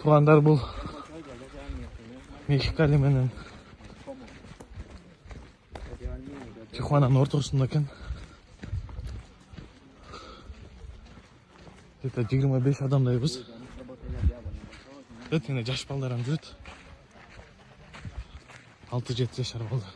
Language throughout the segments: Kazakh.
Туугандар, бул Мехикали менен Тихуананын ортосунда экен. Где-то 25 адамдайбыз. Эне жаш балдарым жүрөт. 6-7 жашар балдар.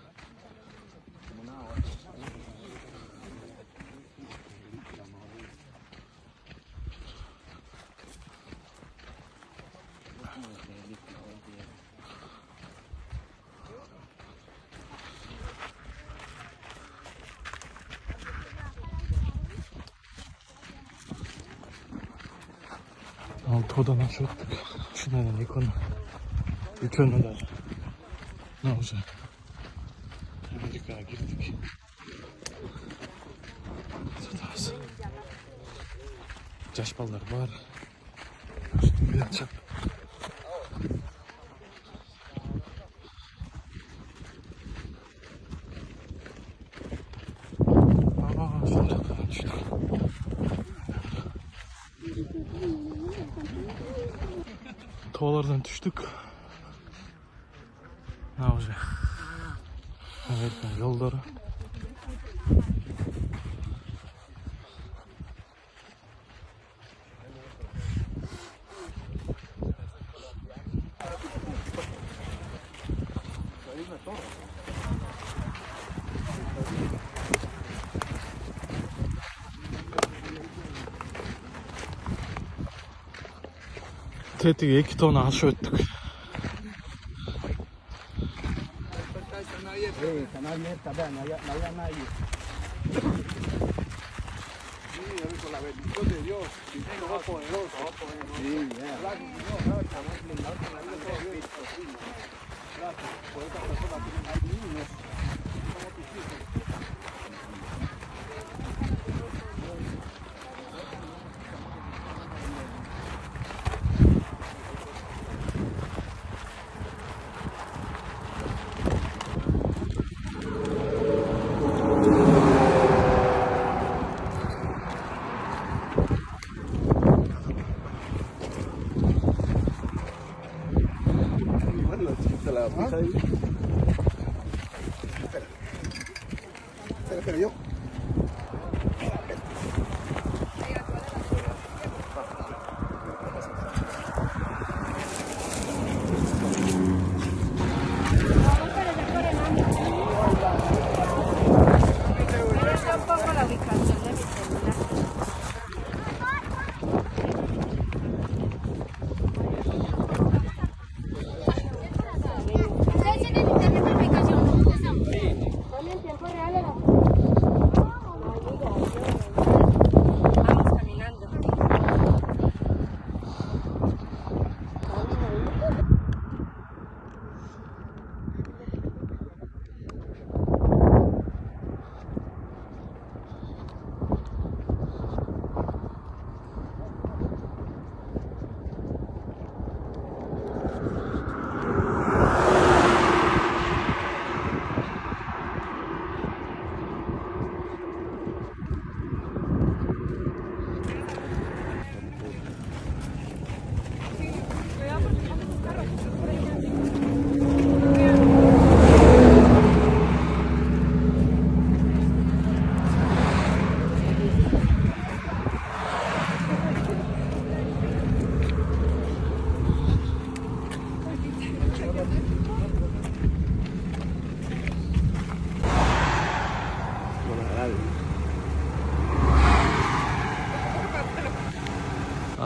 Ал тоодан ашып өттүк. Ушундан экөөнү да мына уже Америкага кирдик. Жаш балдар бар. Тоолордон түштүк. Мына уже Американын жолдору. Тетиге 2 тонна ашып өттүк. Espera, yo.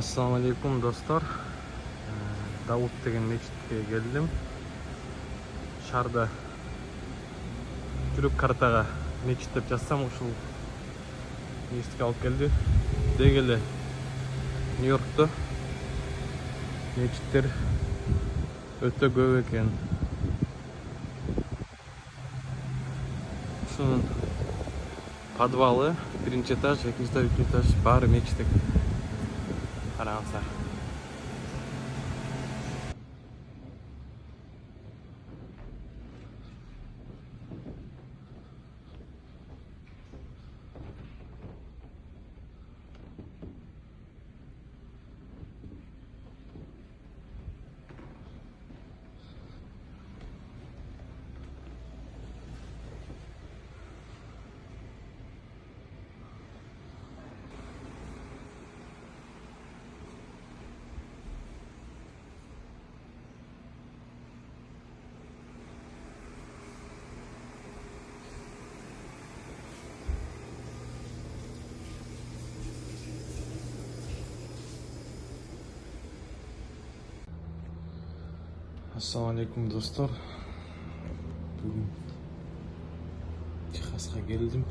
Assalamu alaikum dostlar. Davut деген мечитке келдим. Шарда жүрүп картага мечит деп жазсам ушул мечитке алып келди. Деги эле Нью-Йоркто мечиттер өтө көп экен. Ушунун подвалы, биринчи этаж, экинчи этаж, үчүнчү этаж баары мечит экен. Караңыздар. Ассалаумалейкум достар. Бүгін Техасқа келдім.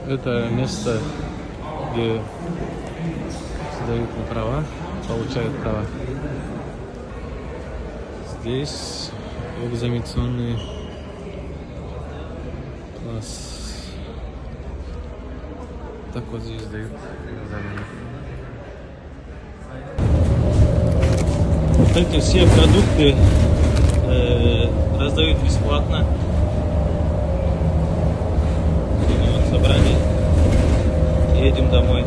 Это место, где сдают на права, получают права. Здесь экзаменационный класс. Так вот здесь дают экзамены. Вот эти все продукты раздают бесплатно. Сегодня вот собрание. Едем домой.